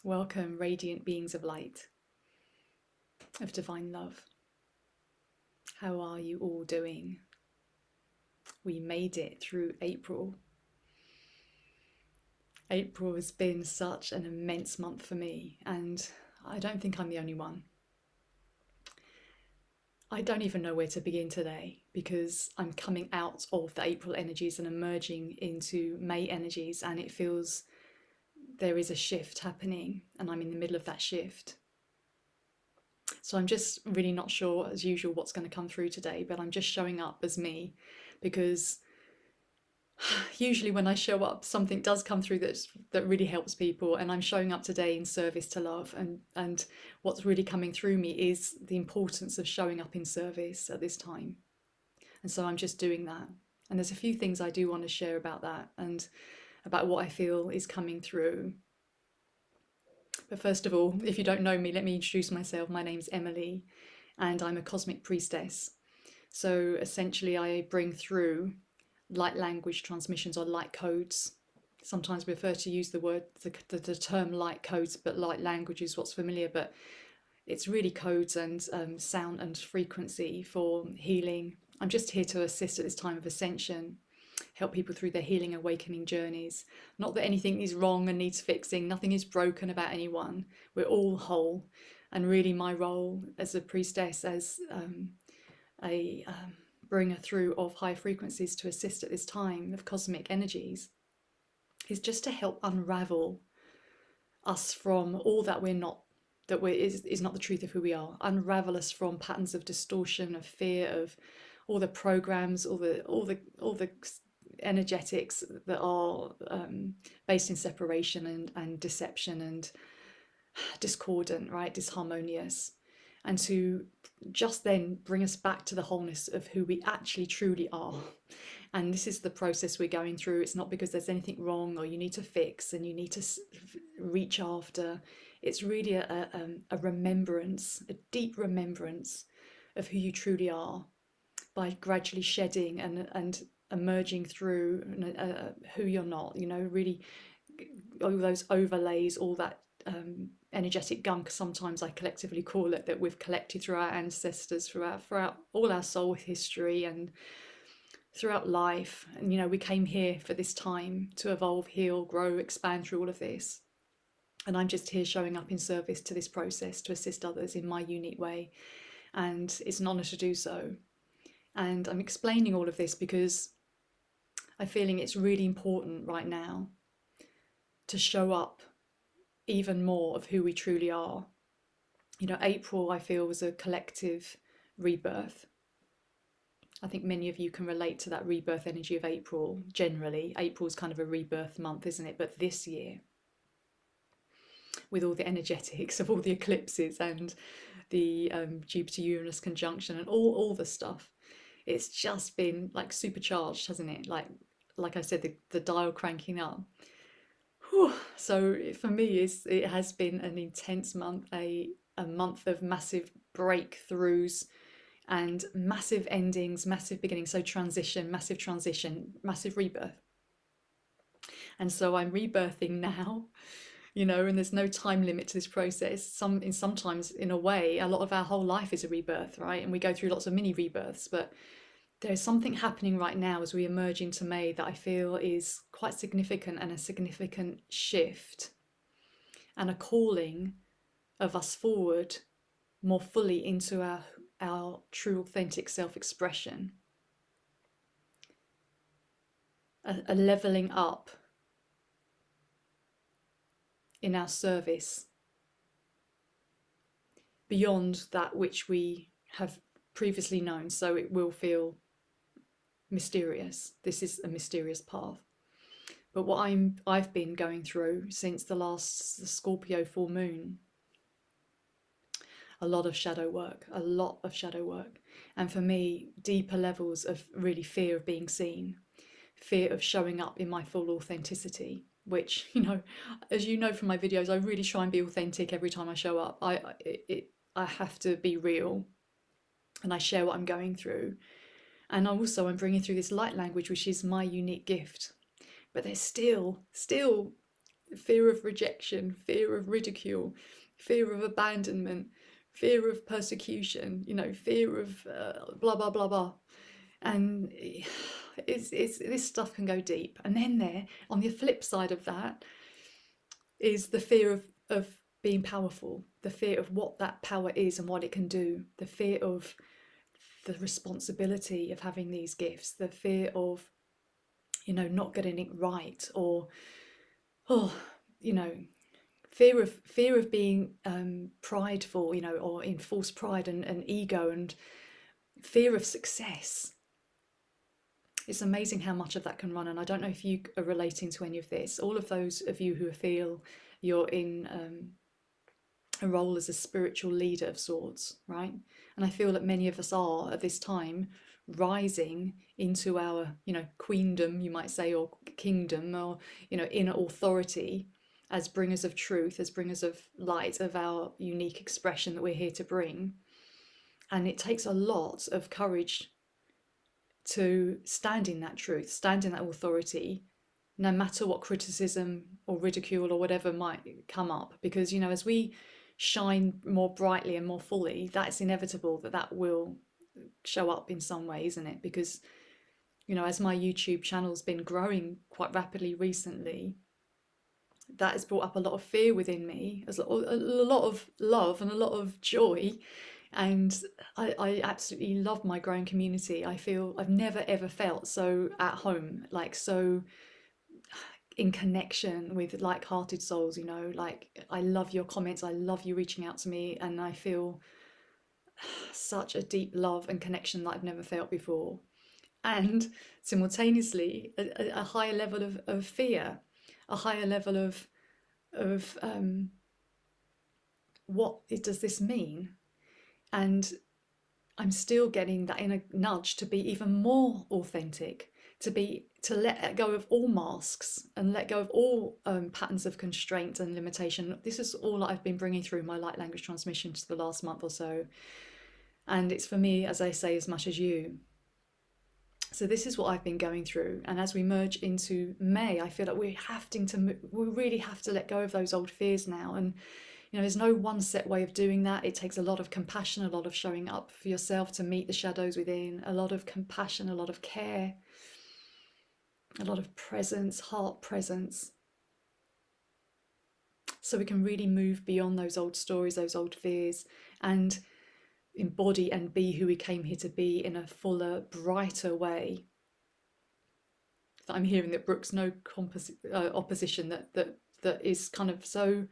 Welcome, radiant beings of light, of divine love. How are you all doing? We made it through April. April has been such an immense month for me, and I don't think I'm the only one. I don't even know where to begin today because I'm coming out of the April energies and emerging into May energies, and it feels there is a shift happening, and I'm in the middle of that shift. So I'm just really not sure, as usual, what's going to come through today, but I'm just showing up as me because usually when I show up, something does come through that really helps people, and I'm showing up today in service to love. And what's really coming through me is the importance of showing up in service at this time. And so I'm just doing that. And there's a few things I do want to share about that and about what I feel is coming through. But first of all, if you don't know me, let me introduce myself. My name's Emily, and I'm a cosmic priestess. So essentially, I bring through light language transmissions or light codes. Sometimes we prefer to use the term light codes, but light language is what's familiar. But it's really codes and sound and frequency for healing. I'm just here to assist at this time of ascension, help people through their healing, awakening journeys. Not that anything is wrong and needs fixing. Nothing is broken about anyone. We're all whole. And really my role as a priestess, as a bringer through of high frequencies to assist at this time of cosmic energies, is just to help unravel us from all that we're not, that is not the truth of who we are. Unravel us from patterns of distortion, of fear, of all the programs, all the energetics that are based in separation and deception and discordant, right, disharmonious, and to just then bring us back to the wholeness of who we actually truly are. And this is the process we're going through. It's not because there's anything wrong or you need to fix and you need to reach after. It's really a remembrance, a deep remembrance of who you truly are, by gradually shedding and emerging through who you're not, really all those overlays, all that energetic gunk, sometimes I collectively call it, that we've collected through our ancestors, throughout all our soul history and throughout life. And we came here for this time to evolve, heal, grow, expand through all of this. And I'm just here showing up in service to this process to assist others in my unique way. And it's an honor to do so. And I'm explaining all of this because I'm feeling it's really important right now to show up even more of who we truly are. April, I feel, was a collective rebirth. I think many of you can relate to that rebirth energy of April. Generally, April's kind of a rebirth month, isn't it? But this year, with all the energetics of all the eclipses and the Jupiter-Uranus conjunction and all the stuff, it's just been like supercharged, hasn't it? Like I said, the dial cranking up. Whew. So for me, it has been an intense month, a month of massive breakthroughs and massive endings, massive beginnings. So transition, massive rebirth. And so I'm rebirthing now, and there's no time limit to this process. Sometimes, in a way, a lot of our whole life is a rebirth, right? And we go through lots of mini rebirths, but there's something happening right now as we emerge into May that I feel is quite significant, and a significant shift and a calling of us forward more fully into our true authentic self-expression, a leveling up in our service beyond that which we have previously known. So it will feel mysterious. This is a mysterious path. But what I've been going through since the Scorpio full moon, a lot of shadow work, and for me, deeper levels of really fear of being seen, fear of showing up in my full authenticity, which, as you know from my videos, I really try and be authentic every time I show up. I have to be real, and I share what I'm going through. And I'm bringing through this light language, which is my unique gift. But there's still fear of rejection, fear of ridicule, fear of abandonment, fear of persecution, fear of blah, blah, blah, blah. And this stuff can go deep. And then there, on the flip side of that, is the fear of being powerful, the fear of what that power is and what it can do, the fear of the responsibility of having these gifts, the fear of, not getting it right, or, fear of being prideful, or in false pride and ego, and fear of success. It's amazing how much of that can run. And I don't know if you are relating to any of this. All of those of you who feel you're in a role as a spiritual leader of sorts, right? And I feel that many of us are at this time rising into our, queendom, you might say, or kingdom, or, inner authority as bringers of truth, as bringers of light, of our unique expression that we're here to bring. And it takes a lot of courage to stand in that truth, stand in that authority, no matter what criticism or ridicule or whatever might come up. Because, as we shine more brightly and more fully, that's inevitable that will show up in some way, isn't it? Because, as my YouTube channel's been growing quite rapidly recently, that has brought up a lot of fear within me, as a lot of love and a lot of joy. And I absolutely love my growing community. I feel I've never ever felt so at home, like so in connection with like-hearted souls, like I love your comments, I love you reaching out to me, and I feel such a deep love and connection that I've never felt before. And simultaneously a higher level of fear, a higher level of what does this mean? And I'm still getting that inner nudge to be even more authentic, to let go of all masks and let go of all patterns of constraint and limitation. This is all that I've been bringing through my light language transmissions for the last month or so. And it's for me, as I say, as much as you. So this is what I've been going through. And as we merge into May, I feel like we really have to let go of those old fears now. And there's no one set way of doing that. It takes a lot of compassion, a lot of showing up for yourself to meet the shadows within, a lot of compassion, a lot of care, a lot of presence, heart presence. So we can really move beyond those old stories, those old fears, and embody and be who we came here to be in a fuller, brighter way. I'm hearing that Brooke's no opposition, that is kind of so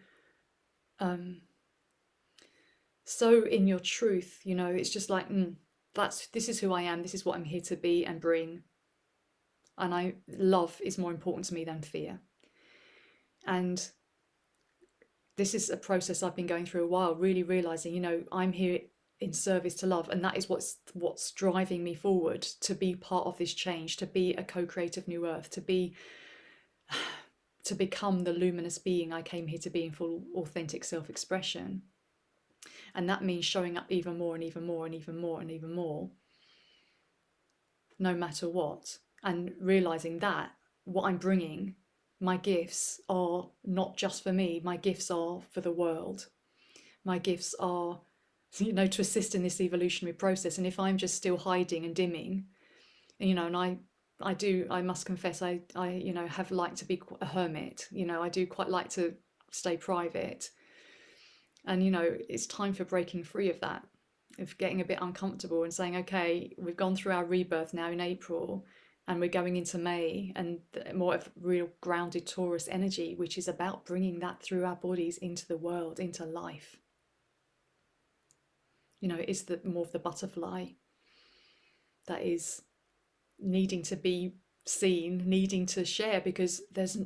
so in your truth, it's just like this is who I am, this is what I'm here to be and bring. And love is more important to me than fear. And this is a process I've been going through a while, really realizing, I'm here in service to love, and that is what's driving me forward to be part of this change, to be a co-creative new earth, to become the luminous being I came here to be in full authentic self-expression. And that means showing up even more and even more and even more and even more, no matter what. And realizing that what I'm bringing, my gifts, are not just for me. My gifts are for the world. My gifts are, to assist in this evolutionary process. And if I'm just still hiding and dimming, and I must confess, I have liked to be a hermit. I do quite like to stay private. And, it's time for breaking free of that, of getting a bit uncomfortable and saying, okay, we've gone through our rebirth now in April, and we're going into May, and more of real grounded Taurus energy, which is about bringing that through our bodies into the world, into life. It is more of the butterfly that is needing to be seen, needing to share, because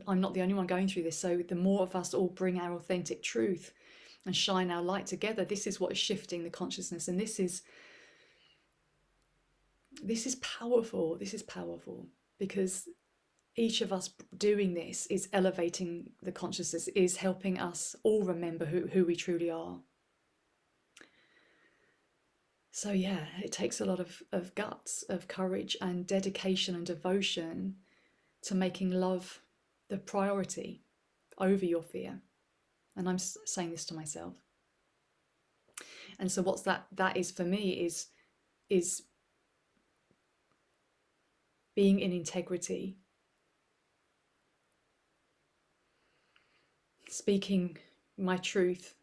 I'm not the only one going through this. So the more of us all bring our authentic truth and shine our light together, this is what is shifting the consciousness. And this is powerful. This is powerful, because each of us doing this is elevating the consciousness, is helping us all remember who we truly are. So yeah, it takes a lot of guts, of courage and dedication and devotion to making love the priority. over your fear. And I'm saying this to myself. And so what's that is for me is being in integrity, speaking my truth,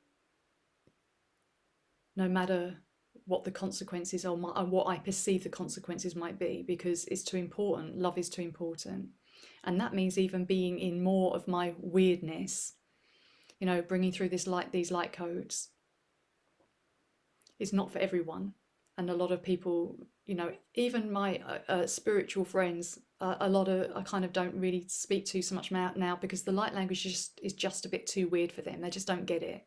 no matter what the consequences or what I perceive the consequences might be, because it's too important. Love is too important. And that means even being in more of my weirdness, bringing through these light codes is not for everyone. And a lot of people, even my spiritual friends, a lot of I kind of don't really speak to so much now, because the light language is just a bit too weird for them. They just don't get it.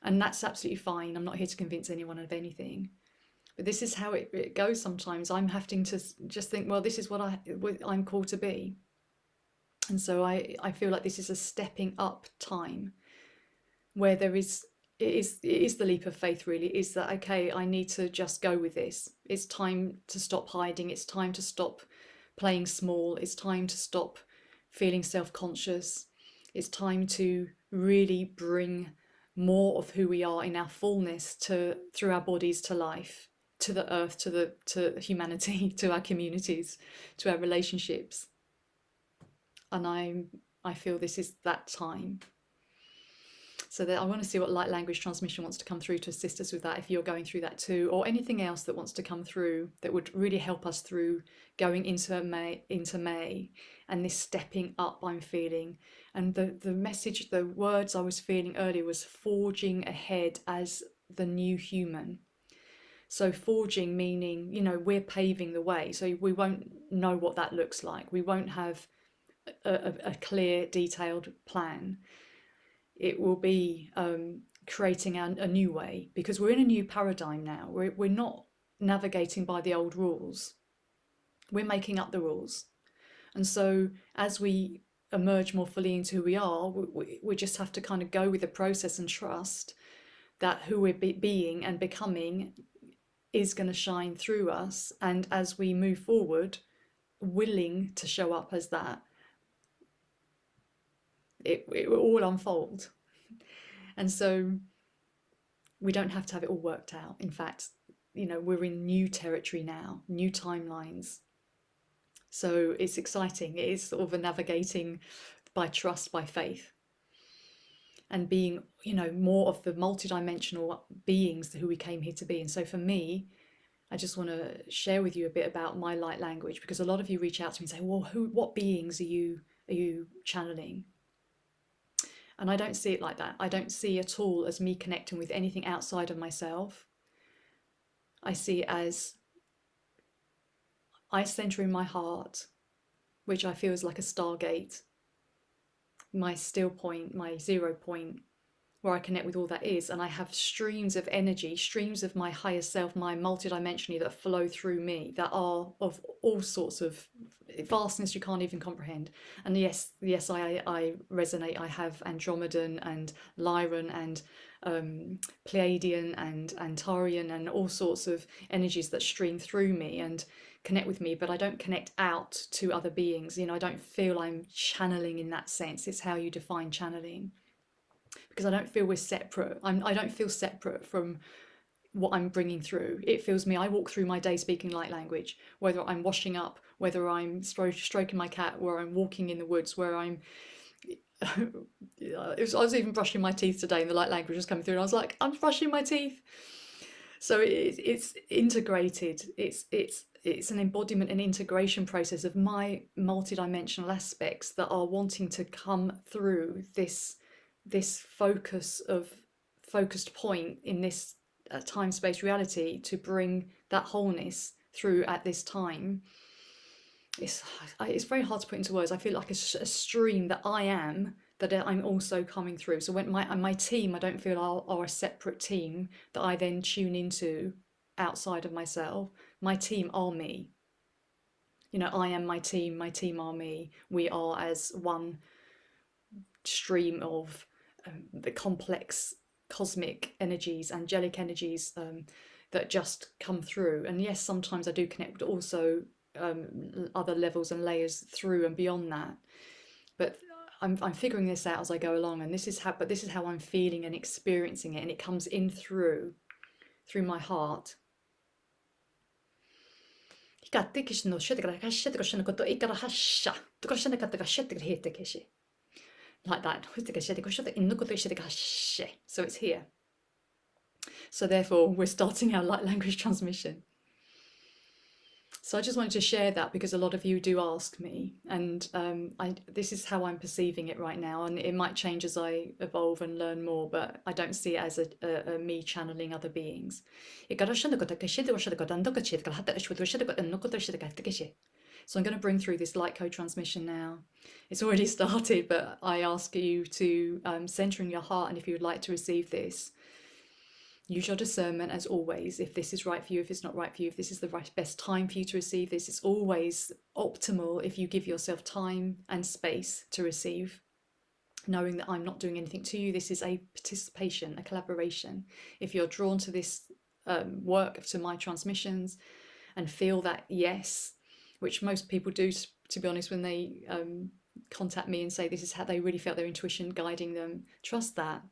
And that's absolutely fine. I'm not here to convince anyone of anything. But this is how it goes sometimes. I'm having to just think, well, this is what I'm called to be. And so I feel like this is a stepping up time where it is the leap of faith, really. Is that, okay, I need to just go with this. It's time to stop hiding. It's time to stop playing small. It's time to stop feeling self-conscious. It's time to really bring more of who we are in our fullness through our bodies to life, to the earth, to humanity, to our communities, to our relationships. And I feel this is that time. So that I want to see what light language transmission wants to come through to assist us with that, if you're going through that too, or anything else that wants to come through that would really help us through going into May and this stepping up I'm feeling. And the message, the words I was feeling earlier was forging ahead as the new human. So forging meaning, we're paving the way. So we won't know what that looks like. We won't have a clear, detailed plan. It will be creating a new way, because we're in a new paradigm now. We're not navigating by the old rules. We're making up the rules. And so as we emerge more fully into who we are, we just have to kind of go with the process and trust that who we're being and becoming is going to shine through us. And as we move forward, willing to show up as that, it will all unfold. And so we don't have to have it all worked out. In fact, we're in new territory now, new timelines. So it's exciting. It is sort of a navigating by trust, by faith, and being, more of the multidimensional beings who we came here to be. And so for me, I just want to share with you a bit about my light language, because a lot of you reach out to me and say, well, what beings are you channeling? And I don't see it like that. I don't see at all as me connecting with anything outside of myself. I see it as I center in my heart, which I feel is like a stargate, my still point, my 0 point, where I connect with all that is. And I have streams of energy, streams of my higher self, my multidimensionally, that flow through me, that are of all sorts of vastness you can't even comprehend. And yes, I resonate. I have Andromedan and Lyran and Pleiadian and Antarian and all sorts of energies that stream through me and connect with me, but I don't connect out to other beings. I don't feel I'm channeling in that sense. It's how you define channeling, because I don't feel we're separate. I don't feel separate from what I'm bringing through. It feels me. I walk through my day speaking light language, whether I'm washing up, whether I'm stroking my cat, where I'm walking in the woods, where I'm I was even brushing my teeth today and the light language was coming through and I was like, I'm brushing my teeth. So it's integrated. It's an embodiment and integration process of my multidimensional aspects that are wanting to come through this focused point in this time-space reality to bring that wholeness through at this time. It's very hard to put into words. I feel like a stream that I am, that I'm also coming through. So when my team, I don't feel are a separate team that I then tune into outside of myself. My team are me. I am my team are me. We are as one stream of the complex cosmic energies, angelic energies that just come through. And yes, sometimes I do connect, but also other levels and layers through and beyond that. But I'm figuring this out as I go along, and this is how I'm feeling and experiencing it, and it comes in through my heart. Like that. So it's here. So therefore, we're starting our light language transmission. So I just wanted to share that because a lot of you do ask me, and this is how I'm perceiving it right now, and it might change as I evolve and learn more, but I don't see it as a me channeling other beings. So I'm going to bring through this light code transmission now. It's already started, but I ask you to center in your heart, and if you would like to receive this, use your discernment as always. If this is right for you, if it's not right for you, if this is the best time for you to receive this, it's always optimal if you give yourself time and space to receive, knowing that I'm not doing anything to you. This is a participation, a collaboration. If you're drawn to this work, to my transmissions, and feel that yes, which most people do, to be honest, when they contact me and say this is how they really felt their intuition guiding them, trust that.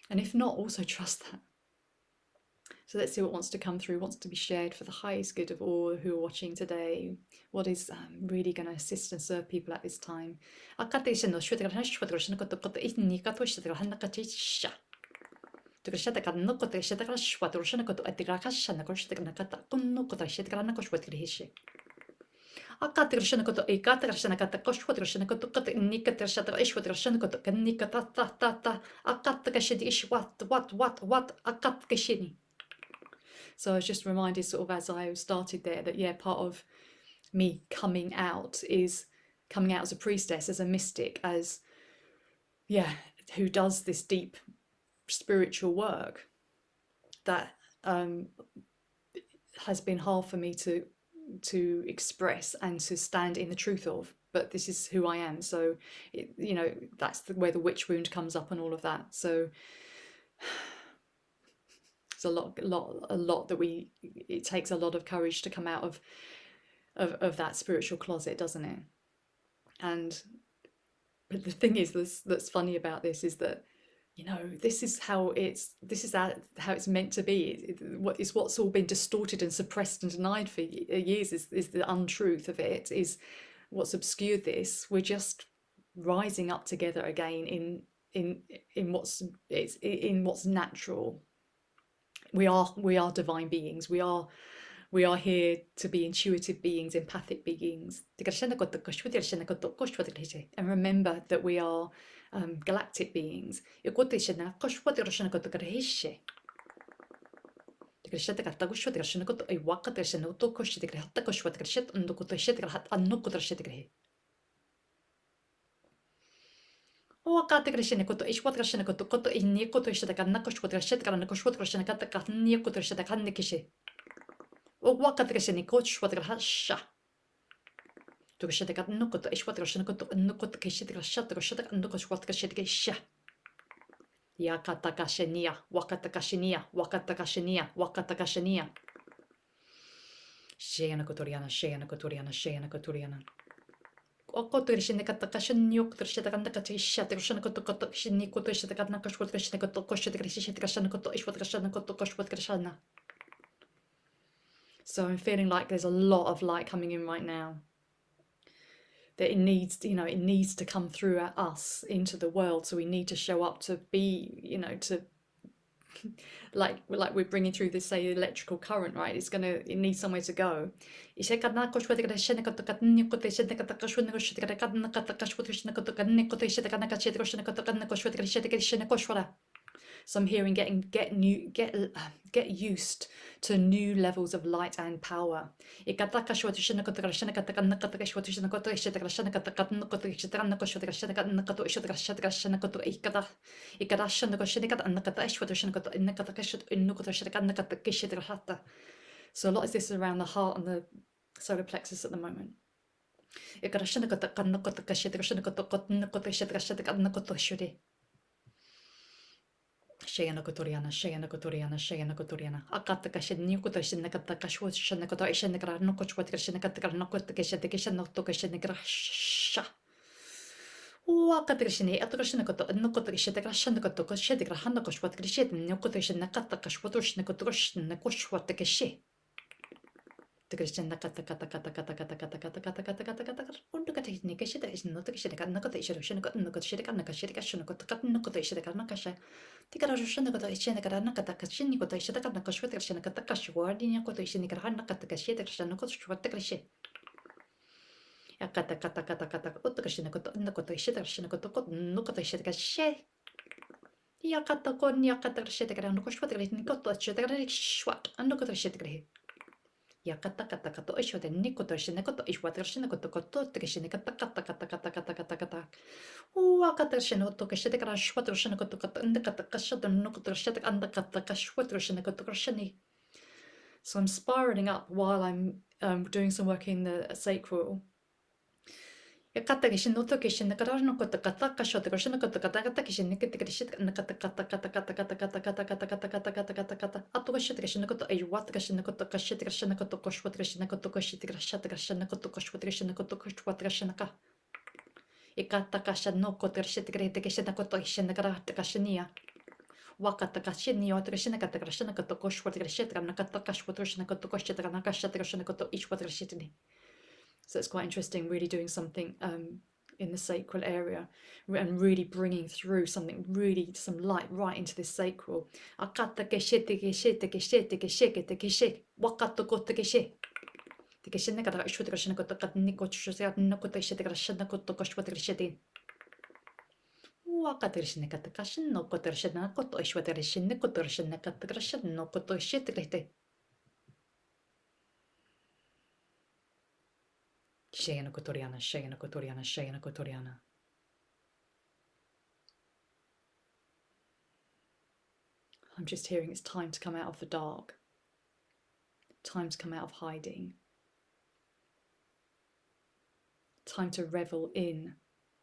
And if not, also trust that. So let's see what wants to come through, wants to be shared for the highest good of all who are watching today. What is really going to assist and serve people at this time. So I was just reminded, sort of as I started there, that yeah, part of me coming out is coming out as a priestess, as a mystic, as who does this deep spiritual work that has been hard for me to express and to stand in the truth of. But this is who I am. So that's where the witch wound comes up and all of that. So it's a lot that it takes a lot of courage to come out of that spiritual closet, doesn't it? But the thing is, that's funny about this is that this is how it's meant to be. It's what's all been distorted and suppressed and denied for years is the untruth of it, is what's obscured this. We're just rising up together again in what's natural. We are divine beings. We are here to be intuitive beings, empathic beings. And remember that we are galactic beings. Yakatakashania, wakatakashania, wakatakashania, wakatakashania. Shayana Kotoriana, Shayana Kotoriana, Shayana Kotoriana. So I'm feeling like there's a lot of light coming in right now. That it needs to come through at us into the world. So we need to show up to be, to like we're bringing through this, say, electrical current, right? It needs somewhere to go. So I'm hearing get used to new levels of light and power. So a lot of this is around the heart and the solar plexus at the moment. Shayana Kotoriana, Shayana Kotoriana, Shayana Kotoriana. Akatakashin, Nukotoshin, Nakatakashwashan, Nakotashan, Nokotwatkashin, Nakatakanokotakashin, Nokotokashin, Sha. Uaqatrishini atrashinakoto annokotrishitakrashanakato koshedikrahanakoshwatrishitnyokotrishinakotrishnakotrishnakoshwatakeshi. Yakatakato ishwate nikoto shinikoto ishwate shinikoto koto trishinikatakatakatakatakatakatakatakata. Uakatrishinoto kashidikara shwatro shinikoto katandakatakashado nokoto shidik andakatakashwatro shinikoto krashani. So I'm spiraling up while I'm doing some work in the sacral. Yakatagishinnoto kishinikaranokota katakashoto shinikoto katakatagishinikatikrishit andakatakatakatakatakatakatakatakatakatakatakatakatakatakata. Atokashitikrishinokoto ayuatrishinokoto kashitrishinokoto koshwatrishinokoto kashitrashatrashinokoto koshwatrishinokoto koshwatrashinaka. Ikatakashanokotrishitikritikishinokoto ishinakarakashania. Wakatakashinio trishinakatakrashinokoto koshwatrishitranakatakashwatrishinokoto koshitranakashatrashinokoto ishwatrishitini. So it's quite interesting, really doing something in the sacral area and really bringing through something, really some light right into this sacral. Shayana Kotoriana, Shayana Kotoriana, Shayana Kotoriana. I'm just hearing it's time to come out of the dark, time to come out of hiding, time to revel in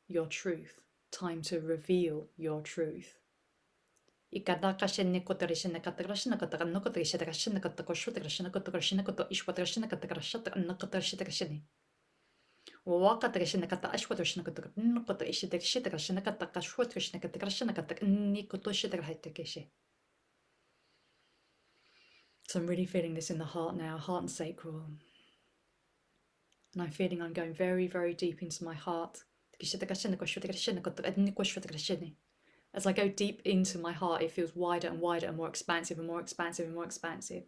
your truth, time to reveal your truth. So I'm really feeling this in the heart now, heart and sacral. And I'm feeling I'm going very, very deep into my heart. As I go deep into my heart, it feels wider and wider and more expansive and more expansive and more expansive.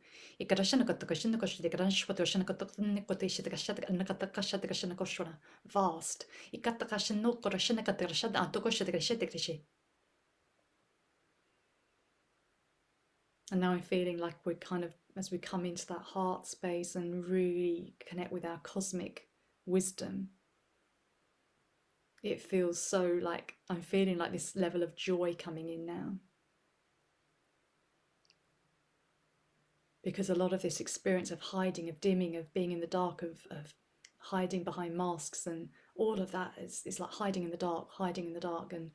Vast. And now I'm feeling like we're kind of, as we come into that heart space and really connect with our cosmic wisdom, it feels so like I'm feeling like this level of joy coming in now. Because a lot of this experience of hiding, of dimming, of being in the dark, of hiding behind masks and all of that is like hiding in the dark, and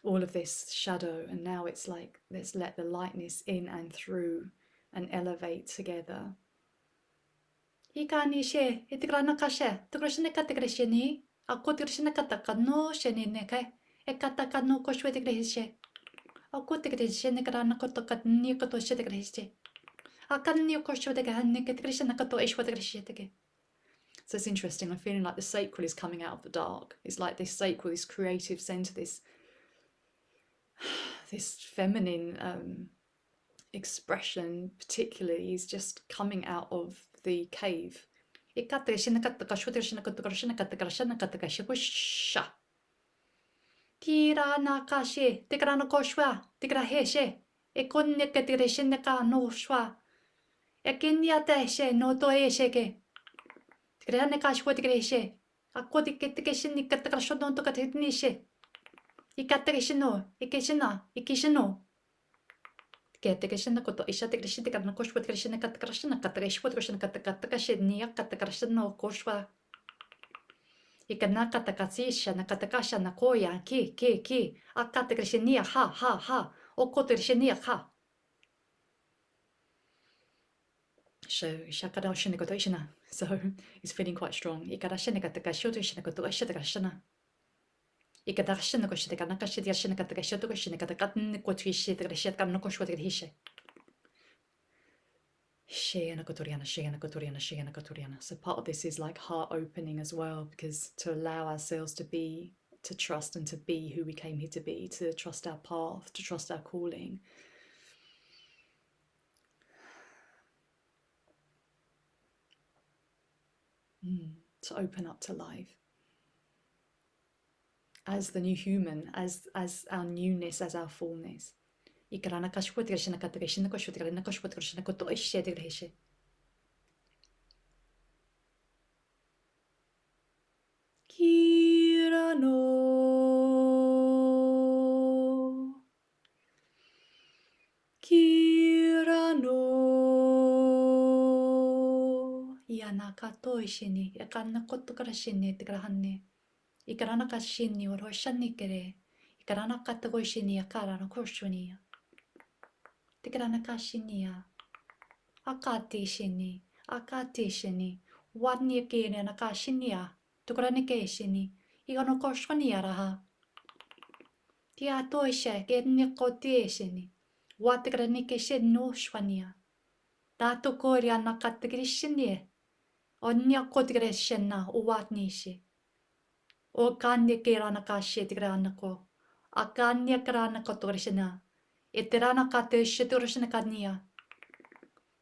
all of this shadow. And now it's like, let's let the lightness in and through and elevate together. Ako tirsinakatakano shenineke, ekatakano koshwetigrehishe. Ako tigreshenekranakotokatnikoto shetigrehishe. Akanio koshwetigahanniketigreshenakato ishwetigreshetege. So it's interesting, I'm feeling like the sacral is coming out of the dark. It's like this sacral, this creative center, this feminine expression particularly is just coming out of the cave. Tira nakashi, tigrano koshwa, tigraheshe, ekonneketigresheneka no shwa, ekiniateshe no toesheke, tigranekashwa tigreshe, akodiketigreshenikatagrashodon tokatidnishe, ikategreshino, ikeshino. Ketegreshenakoto ishategreshitikanakoshwa tigreshenekatagrashenakatagreshwa tigreshenakatagrasheno Ikanakatakasisha nakatakasha nakoya ki akategreshenia ha okotegreshenia ha. So shakadashinikotoishina. So he's feeling quite strong. Ikarashenekatakashotoshinakotoishatagrashana. Ikadashina koshika nakashidashina katakashoto koshina katakatan quatrishi the reshetka no koshwatrishe. Shayana Kotoriana, Shayana Kotoriana, Shayana Kotoriana. So part of this is like heart opening as well, because to allow ourselves to be, to trust and to be who we came here to be, to trust our path, to trust our calling. To open up to life. As the new human, as our newness, as our fullness. Kirano Kirano Yanakato ishini Yakana kotokarashini tigrahane Ikarana shini or hoshani kere Ikarana katagoshini yakara no koshwania Tigrana kashinia Akati shini Wadni kene nakashinia Tukranike shini Igano koshwania raha Tia toisha gedni kotieshini Watigranike shin no shwania Tato koria nakatagrishinie Onya kotigreshena uwatnishi O kanya kirana kashi tigranako Akanya karana kotorishina Itirana katishidurishina kanya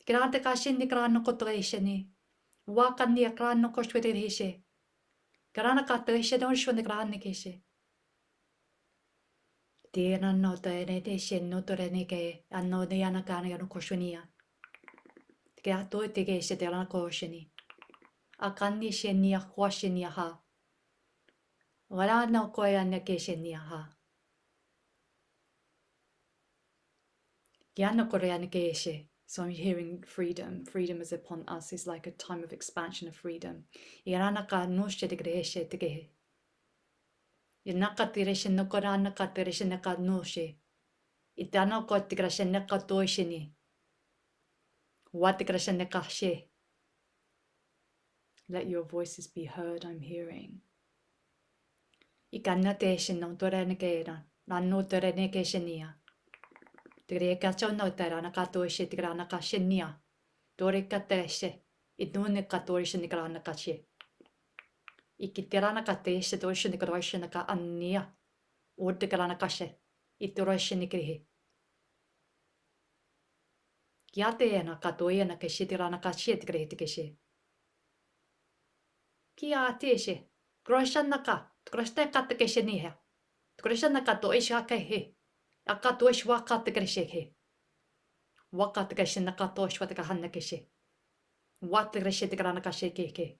Granta kashin ni krano kotorishini Wakanya krano koshwedrishi Grana katishidurishina granikishi Tira nota ene shin notorenike Anno de yanakana no koshwania Gato tigeshe tirana koshini Akani shenia huashinia ha Wala no koya nekeshenia ha Yana korea nekeshe. So I'm hearing freedom. Freedom is upon us. It's like a time of expansion of freedom. Iranaka no shedegreshe tegehe. Yanaka tireshe no koranaka tireshe naka no she. Itano kotigrashe naka toishini. Watigrashe naka she. Let your voices be heard, I'm hearing. Ikana teshin no torenekera. Nano torenekeshenia. Tireka chono terana katoishe tigrana kashenia. Doreka teshe. Idune katoishe nigrana kashe. Ikitirana kateshe doishe nigroishe naka annia. Urtigrana kashe. Ituroishe nikrihi. Kiateena katoiena keshe tigrana kashe tigrihi tikeshe. Kiateshe. Groishanaka. Groiste katekeshe nihe. Groishanaka toishe hakehe. Akatoish wakatekeshe. Wakatekeshe nakatoish watakahannakeshe. Watakeshe tigrana kashe keke.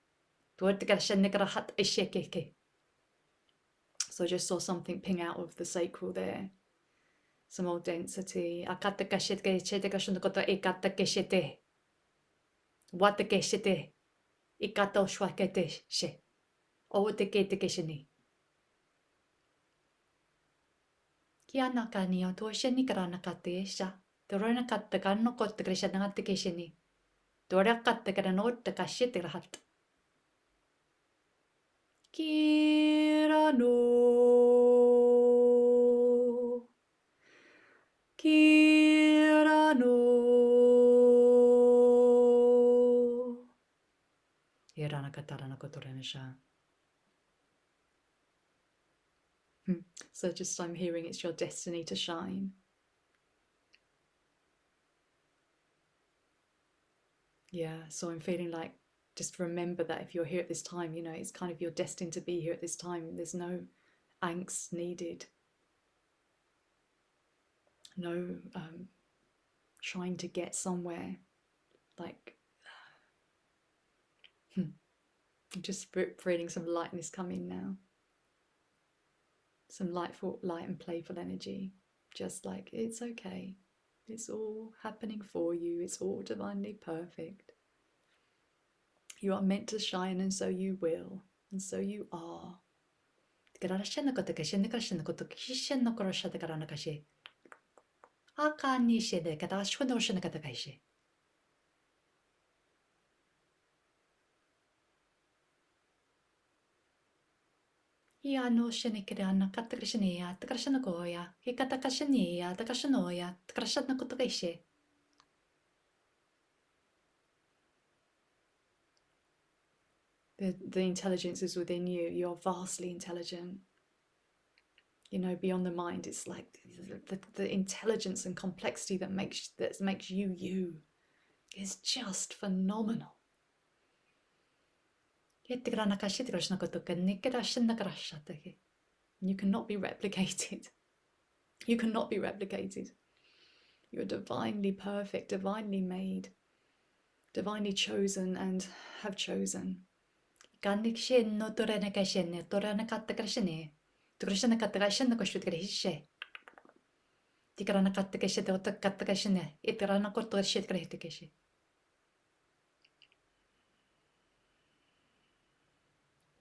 So I just saw something ping out of the sacral there. Some more density. Kirano Kirano Irana katarana kotorenisha. So just I'm hearing it's your destiny to shine. Yeah, so I'm feeling like just remember that if you're here at this time, you know, it's kind of you're destined to be here at this time. There's no angst needed. No trying to get somewhere. Like, I'm just feeling some lightness come in now. Some light and playful energy. Just like, it's okay. It's all happening for you. It's all divinely perfect. You are meant to shine, and so you will, and so you are. Ia no shenikirana katakrishania, takrashanagoya, hikatakashania, takashanoya, takrashanakotokeshe. The intelligence is within you. You're vastly intelligent. You know, beyond the mind, it's like the intelligence and complexity that makes you you is just phenomenal. You cannot be replicated. You cannot be replicated. You're divinely perfect, divinely made, divinely chosen, and have chosen.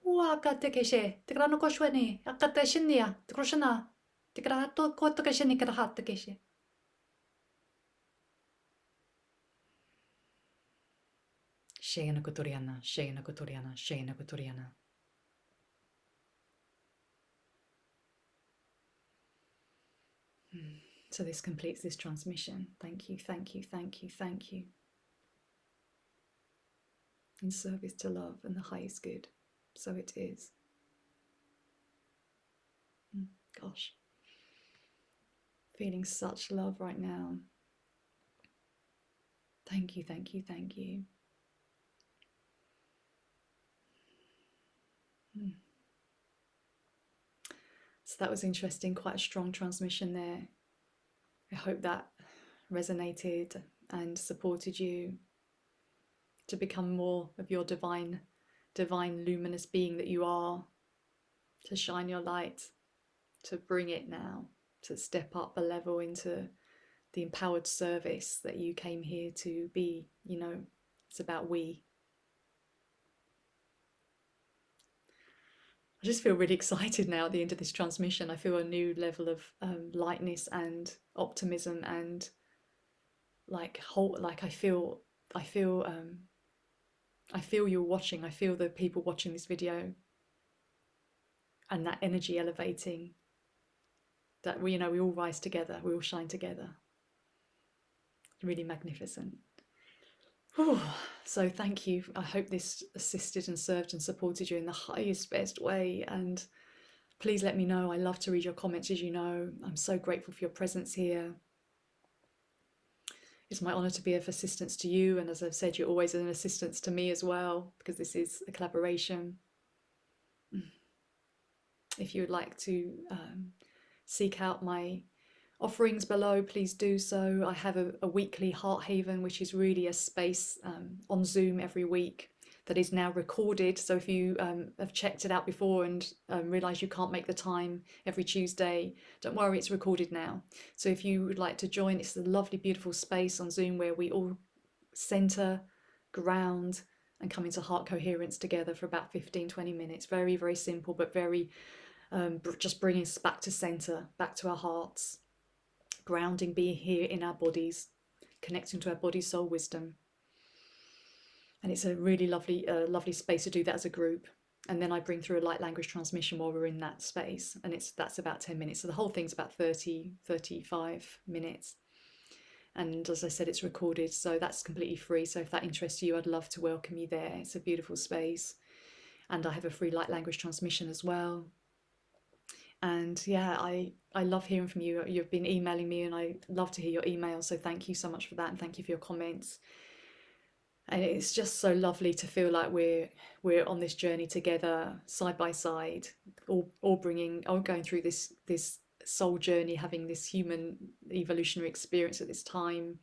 Wakatekeshe, Tigrano Koshweni, Akateshinia, Tikroshana, Tigrato Kotokesheni Karahatakeshe. Shayana Kotoriana, Shayana Kotoriana, Shayana Kotoriana. So this completes this transmission. Thank you, thank you, thank you, thank you. In service to love and the highest good. So it is. Gosh. Feeling such love right now. Thank you, thank you, thank you. So that was interesting, quite a strong transmission there. I hope that resonated and supported you to become more of your divine luminous being that you are, to shine your light, to bring it now, to step up a level into the empowered service that you came here to be. You know, it's about we. I just feel really excited now at the end of this transmission. I feel a new level of lightness and optimism, and I feel you're watching. I feel the people watching this video, and that energy elevating. That we all rise together. We all shine together. Really magnificent. Whew. So thank you. I hope this assisted and served and supported you in the highest, best way. And please let me know. I love to read your comments, as you know. I'm so grateful for your presence here. It's my honour to be of assistance to you. And as I've said, you're always an assistance to me as well, because this is a collaboration. If you would like to seek out my offerings below, please do so. I have a weekly Heart Haven, which is really a space on Zoom every week that is now recorded. So if you have checked it out before and realise you can't make the time every Tuesday, don't worry, it's recorded now. So if you would like to join, it's a lovely, beautiful space on Zoom where we all centre, ground, and come into heart coherence together for about 15-20 minutes. Very, very simple, but very just bringing us back to centre, back to our hearts. Grounding, being here in our bodies, connecting to our body, soul, wisdom. And it's a really lovely space to do that as a group. And then I bring through a light language transmission while we're in that space, and that's about 10 minutes. So the whole thing's about 35 minutes. And as I said, it's recorded, so that's completely free. So if that interests you, I'd love to welcome you there. It's a beautiful space. And I have a free light language transmission as well. And yeah, I love hearing from you. You've been emailing me, and I love to hear your emails. So thank you so much for that, and thank you for your comments. And it's just so lovely to feel like we're on this journey together, side by side, all going through this soul journey, having this human evolutionary experience at this time.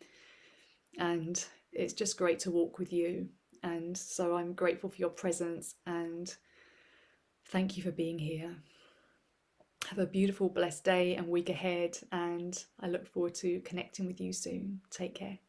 And it's just great to walk with you. And so I'm grateful for your presence, and thank you for being here. Have a beautiful, blessed day and week ahead, and I look forward to connecting with you soon. Take care.